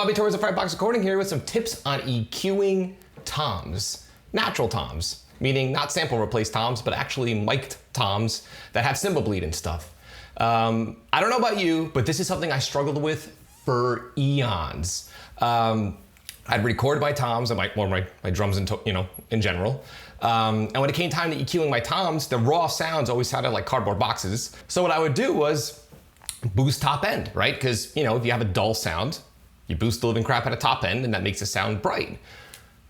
Bobby Torres of Frightbox Recording here with some tips on EQing toms. Natural toms, meaning not sample replaced toms, but actually mic'd toms that have cymbal bleed and stuff. I don't know about you, but this is something I struggled with for eons. I'd record my toms and my drums in general. And when it came time to EQing my toms, the raw sounds always sounded like cardboard boxes. So what I would do was boost top end, right? Because if you have a dull sound, you boost the living crap at a top end and that makes it sound bright.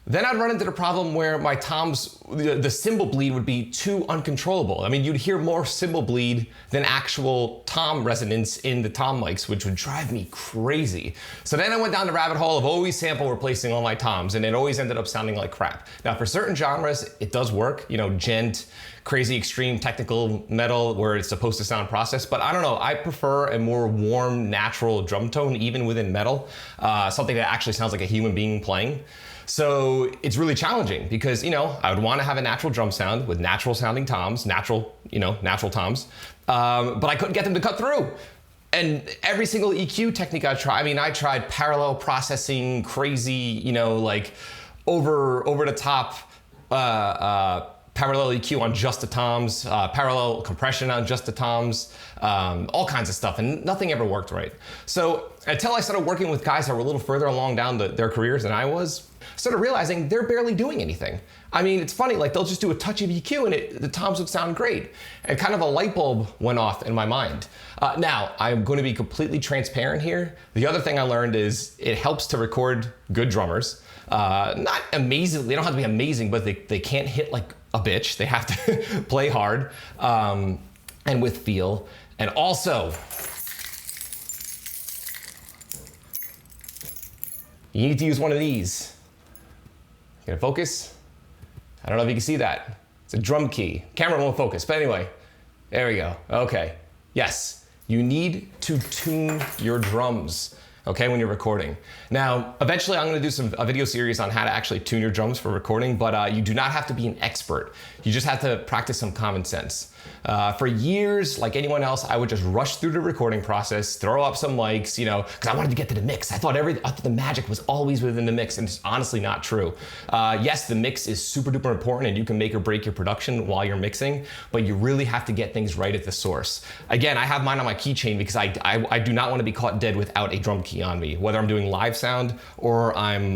Then I'd run into the problem where my toms, the cymbal bleed would be too uncontrollable. I mean, you'd hear more cymbal bleed than actual tom resonance in the tom mics, which would drive me crazy. So then I went down the rabbit hole of always sample replacing all my toms, and it always ended up sounding like crap. Now, for certain genres, it does work, gent, crazy extreme technical metal where it's supposed to sound processed, but I don't know, I prefer a more warm, natural drum tone, even within metal, something that actually sounds like a human being playing. So it's really challenging because, I would want to have a natural drum sound with natural sounding toms, natural toms, but I couldn't get them to cut through. And every single EQ technique I tried parallel processing, crazy, like over the top, parallel EQ on just the toms, parallel compression on just the toms, all kinds of stuff, and nothing ever worked right. So until I started working with guys that were a little further along down their careers than I was, started realizing they're barely doing anything. I mean, it's funny, like they'll just do a touch of EQ and the toms would sound great. And kind of a light bulb went off in my mind. Now, I'm going to be completely transparent here. The other thing I learned is it helps to record good drummers. Not amazing, they don't have to be amazing, but they can't hit like a bitch. They have to play hard and with feel. And also, you need to use one of these. Gonna focus? I don't know if you can see that. It's a drum key. Camera won't focus, but anyway, there we go. Okay, yes, you need to tune your drums, okay, when you're recording. Now, eventually I'm gonna do a video series on how to actually tune your drums for recording, but you do not have to be an expert. You just have to practice some common sense. For years, like anyone else, I would just rush through the recording process, throw up some mics, because I wanted to get to the mix. I thought the magic was always within the mix, and it's honestly not true. Yes, the mix is super duper important, and you can make or break your production while you're mixing, but you really have to get things right at the source. Again, I have mine on my keychain because I do not want to be caught dead without a drum key on me, whether I'm doing live sound or I'm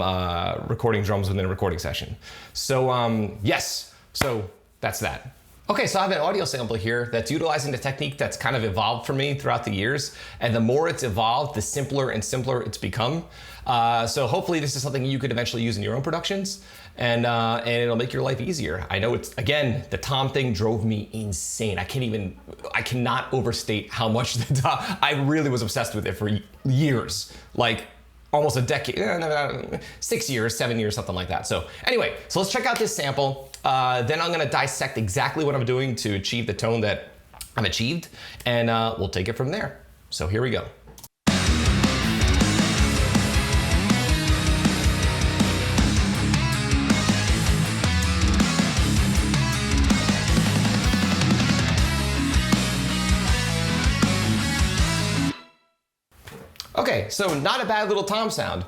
recording drums within a recording session. So yes, so that's that. Okay, so I have an audio sample here that's utilizing the technique that's kind of evolved for me throughout the years. And the more it's evolved, the simpler and simpler it's become. So hopefully this is something you could eventually use in your own productions and it'll make your life easier. I know the tom thing drove me insane. I cannot overstate how much I really was obsessed with it for years. Like, almost a decade, 6 years, 7 years, something like that. So anyway, so let's check out this sample. Then I'm gonna dissect exactly what I'm doing to achieve the tone that I've achieved, and we'll take it from there. So here we go. Okay, so not a bad little tom sound.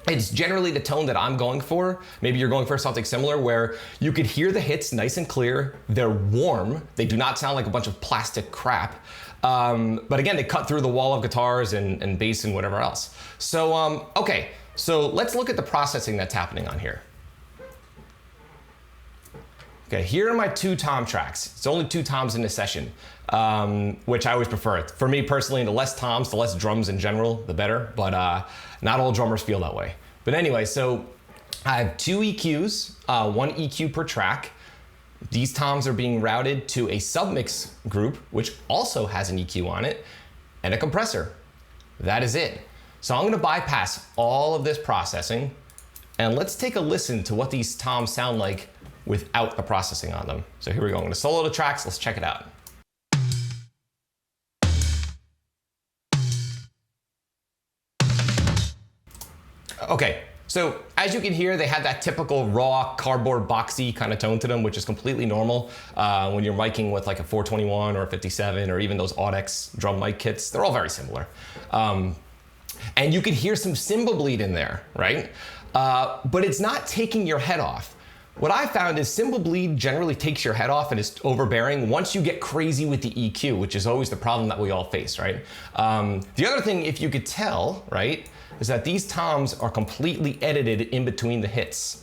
It's generally the tone that I'm going for. Maybe you're going for something similar where you could hear the hits nice and clear. They're warm. They do not sound like a bunch of plastic crap. But again, they cut through the wall of guitars and bass and whatever else. So, okay, so let's look at the processing that's happening on here. Okay, here are my 2 tom tracks. It's only 2 toms in this session, which I always prefer. For me personally, the less toms, the less drums in general, the better, but not all drummers feel that way. But anyway, so I have 2 EQs, 1 EQ per track. These toms are being routed to a submix group, which also has an EQ on it, and a compressor. That is it. So I'm gonna bypass all of this processing, and let's take a listen to what these toms sound like without the processing on them. So here we go, I'm gonna solo the tracks, let's check it out. Okay, so as you can hear, they have that typical raw, cardboard, boxy kind of tone to them, which is completely normal when you're miking with like a 421 or a 57 or even those Audex drum mic kits. They're all very similar. And you could hear some cymbal bleed in there, right? But it's not taking your head off. What I found is cymbal bleed generally takes your head off and is overbearing once you get crazy with the EQ, which is always the problem that we all face, right? The other thing, if you could tell, right, is that these toms are completely edited in between the hits.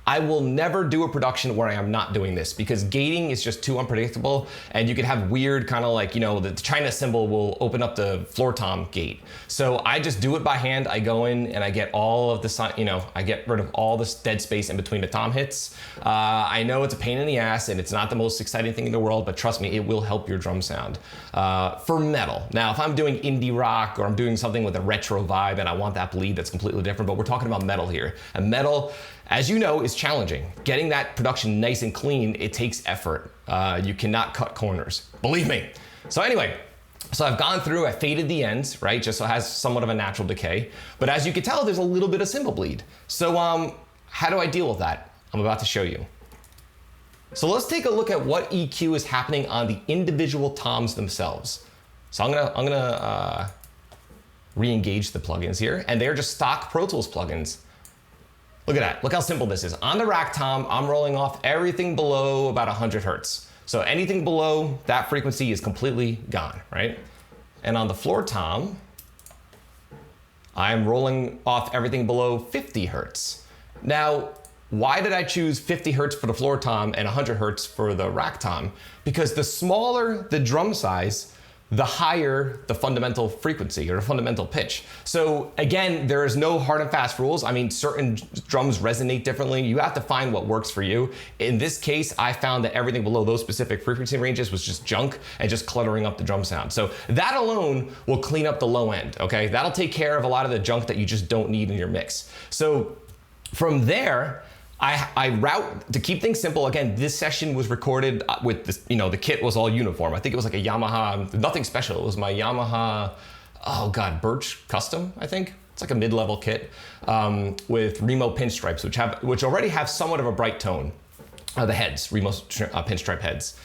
I will never do a production where I am not doing this because gating is just too unpredictable, and you can have weird kind of like, you know, the China cymbal will open up the floor tom gate. So I just do it by hand. I go in and I get all of the, you know, I get rid of all this dead space in between the tom hits. I know it's a pain in the ass and it's not the most exciting thing in the world, but trust me, it will help your drum sound. For metal. Now, if I'm doing indie rock or I'm doing something with a retro vibe and I want that bleed, that's completely different, but we're talking about metal here. And metal, as you know, is challenging. Getting that production nice and clean, it takes effort. You cannot cut corners, believe me. So anyway, so I've gone through, I faded the ends, right? Just so it has somewhat of a natural decay. But as you can tell, there's a little bit of cymbal bleed. So how do I deal with that? I'm about to show you. So let's take a look at what EQ is happening on the individual toms themselves. So I'm gonna re-engage the plugins here, and they're just stock Pro Tools plugins. Look at that, look how simple this is. On the rack tom, I'm rolling off everything below about 100 hertz. So anything below that frequency is completely gone, right? And on the floor tom, I'm rolling off everything below 50 hertz. Now, why did I choose 50 hertz for the floor tom and 100 hertz for the rack tom? Because the smaller the drum size, the higher the fundamental frequency or the fundamental pitch. So again, there is no hard and fast rules. I mean, certain drums resonate differently. You have to find what works for you. In this case, I found that everything below those specific frequency ranges was just junk and just cluttering up the drum sound. So that alone will clean up the low end, okay? That'll take care of a lot of the junk that you just don't need in your mix. So from there, I route, to keep things simple, again, this session was recorded with this, you know, the kit was all uniform. I think it was like a Yamaha, nothing special. It was my Yamaha, oh God, Birch Custom, I think. It's like a mid-level kit with Remo pinstripes, which already have somewhat of a bright tone. The heads, Remo pinstripe heads.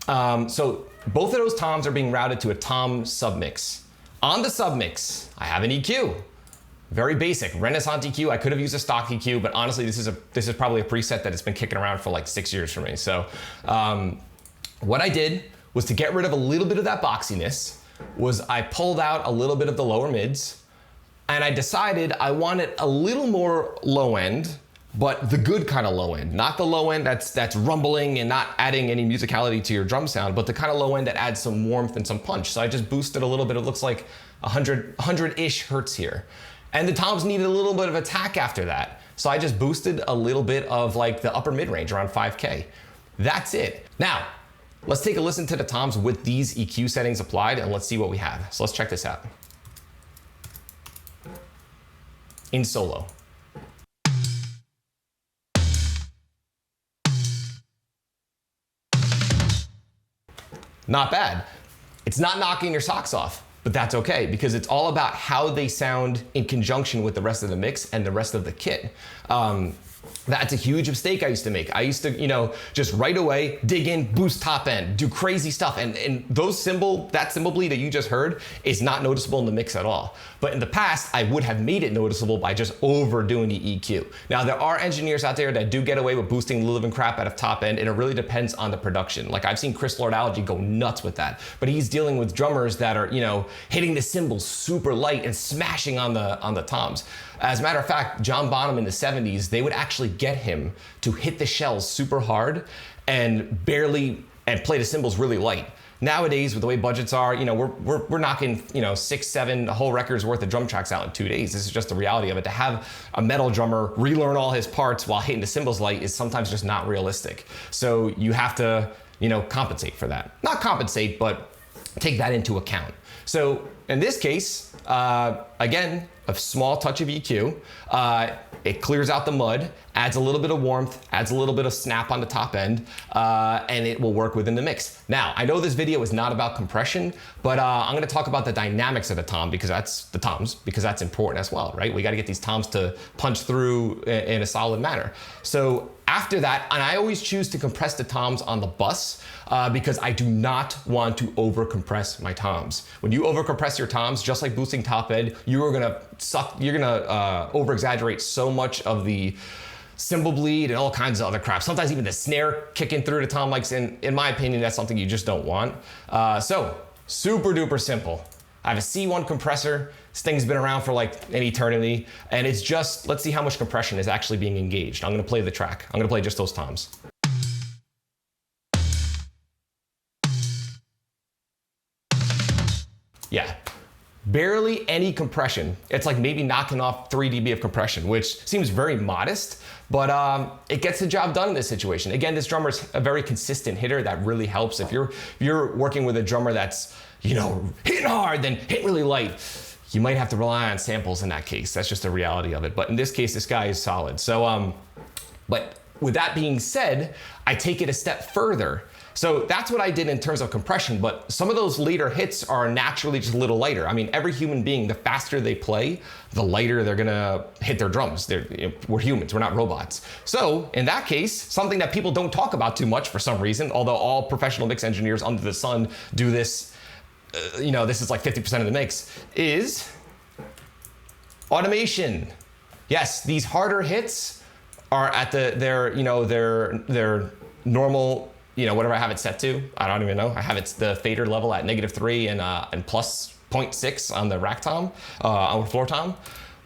So both of those toms are being routed to a tom submix. On the submix, I have an EQ. Very basic, Renaissance EQ. I could have used a stock EQ, but honestly, this is probably a preset that has been kicking around for like 6 years for me. So what I did was, to get rid of a little bit of that boxiness, was I pulled out a little bit of the lower mids, and I decided I wanted a little more low end, but the good kind of low end, not the low end that's rumbling and not adding any musicality to your drum sound, but the kind of low end that adds some warmth and some punch. So I just boosted a little bit. It looks like 100-ish hertz here. And the toms needed a little bit of attack after that. So I just boosted a little bit of like the upper mid-range, around 5K. That's it. Now, let's take a listen to the toms with these EQ settings applied, and let's see what we have. So let's check this out. In solo. Not bad. It's not knocking your socks off. But that's okay, because it's all about how they sound in conjunction with the rest of the mix and the rest of the kit. That's a huge mistake I used to make. I used to, you know, just right away dig in, boost top end, do crazy stuff. And that cymbal bleed that you just heard is not noticeable in the mix at all. But in the past, I would have made it noticeable by just overdoing the EQ. Now, there are engineers out there that do get away with boosting the living crap out of top end, and it really depends on the production. Like, I've seen Chris Lord-Alge go nuts with that, but he's dealing with drummers that are, you know, hitting the cymbals super light and smashing on the toms. As a matter of fact, John Bonham in the 70s, they would actually get him to hit the shells super hard and play the cymbals really light. Nowadays, with the way budgets are, you know, we're knocking, you know, 6, 7 whole records worth of drum tracks out in 2 days. This is just the reality of it. To have a metal drummer relearn all his parts while hitting the cymbals light is sometimes just not realistic. So you have to, you know, compensate for that. Not compensate, but take that into account. So in this case, again, a small touch of EQ. It clears out the mud, adds a little bit of warmth, adds a little bit of snap on the top end, and it will work within the mix. Now, I know this video is not about compression, but I'm gonna talk about the dynamics of the tom, because that's important as well, right? We gotta get these toms to punch through in a solid manner. So after that, and I always choose to compress the toms on the bus, because I do not want to over compress my toms. When you over compress your toms, just like boosting top end, you're gonna over exaggerate so much of the cymbal bleed and all kinds of other crap. Sometimes even the snare kicking through the tom mics. In my opinion, that's something you just don't want. So super duper simple. I have a C1 compressor. This thing's been around for like an eternity, and it's just, let's see how much compression is actually being engaged. I'm gonna play the track. I'm gonna play just those toms. Yeah, barely any compression. It's like maybe knocking off 3 dB of compression, which seems very modest, but it gets the job done in this situation. Again, this drummer's a very consistent hitter. That really helps. If you're working with a drummer that's, you know, hitting hard, then hit really light, you might have to rely on samples in that case. That's just the reality of it. But in this case, this guy is solid. So, but with that being said, I take it a step further. So that's what I did in terms of compression, but some of those later hits are naturally just a little lighter. I mean, every human being, the faster they play, the lighter they're gonna hit their drums. We're humans, we're not robots. So in that case, something that people don't talk about too much for some reason, although all professional mix engineers under the sun do this, you know, this is like 50% of the mix, is automation. Yes, these harder hits are at their normal, you know, whatever I have it set to. I don't even know. I have the fader level at -3 and plus 0.6 on the rack tom, on the floor tom.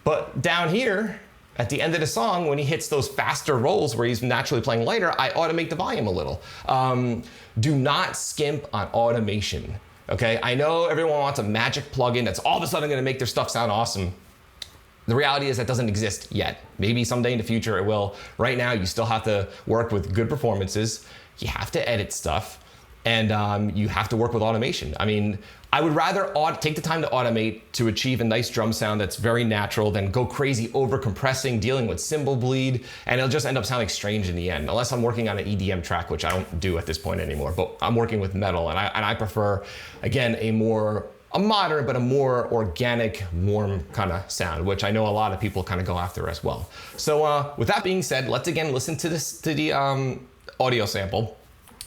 But down here, at the end of the song, when he hits those faster rolls where he's naturally playing lighter, I automate the volume a little. Do not skimp on automation. Okay, I know everyone wants a magic plugin that's all of a sudden gonna make their stuff sound awesome. The reality is that doesn't exist yet. Maybe someday in the future it will. Right now, you still have to work with good performances. You have to edit stuff, and you have to work with automation. I mean, I would rather take the time to automate to achieve a nice drum sound that's very natural than go crazy over compressing, dealing with cymbal bleed, and it'll just end up sounding strange in the end, unless I'm working on an EDM track, which I don't do at this point anymore, but I'm working with metal, and I prefer, again, a modern, but a more organic, warm kind of sound, which I know a lot of people kind of go after as well. So with that being said, let's again listen to the audio sample.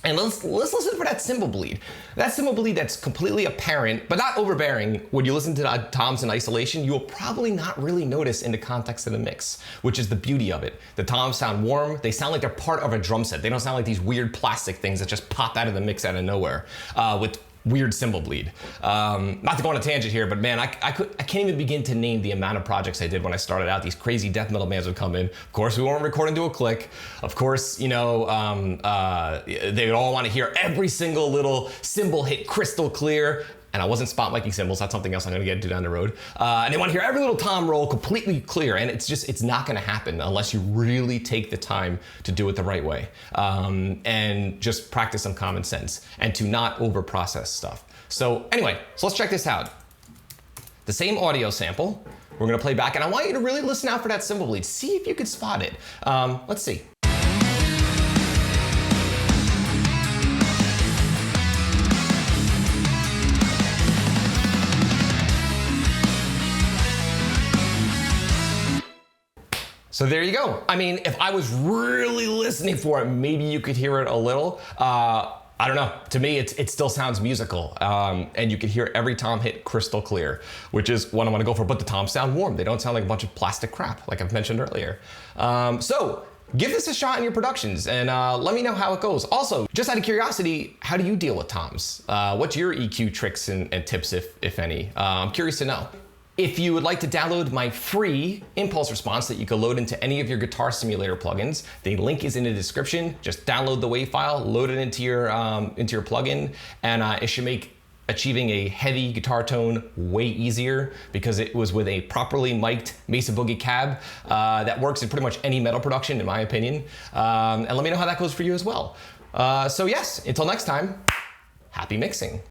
And let's listen for that cymbal bleed. That cymbal bleed that's completely apparent, but not overbearing. When you listen to the toms in isolation, you will probably not really notice in the context of the mix, which is the beauty of it. The toms sound warm. They sound like they're part of a drum set. They don't sound like these weird plastic things that just pop out of the mix out of nowhere with weird cymbal bleed. Not to go on a tangent here, but man, I can't even begin to name the amount of projects I did when I started out. These crazy death metal bands would come in. Of course, we weren't recording to a click. Of course, you know, they would all want to hear every single little cymbal hit crystal clear. And I wasn't spot micing cymbals. That's something else I'm gonna get into down the road. And they want to hear every little tom roll completely clear. And it's not gonna happen unless you really take the time to do it the right way. And just practice some common sense and to not over process stuff. So anyway, so let's check this out. The same audio sample, we're gonna play back, and I want you to really listen out for that cymbal bleed. See if you could spot it. Let's see. So there you go. I mean, if I was really listening for it, maybe you could hear it a little. I don't know. To me, it still sounds musical. And you can hear every tom hit crystal clear, which is what I want to go for. But the toms sound warm. They don't sound like a bunch of plastic crap, like I've mentioned earlier. So give this a shot in your productions and let me know how it goes. Also, just out of curiosity, how do you deal with toms? What's your EQ tricks and tips, if any? I'm curious to know. If you would like to download my free impulse response that you can load into any of your guitar simulator plugins, the link is in the description. Just download the WAV file, load it into your plugin, and it should make achieving a heavy guitar tone way easier because it was with a properly mic'd Mesa Boogie cab that works in pretty much any metal production, in my opinion. And let me know how that goes for you as well. So yes, until next time, happy mixing.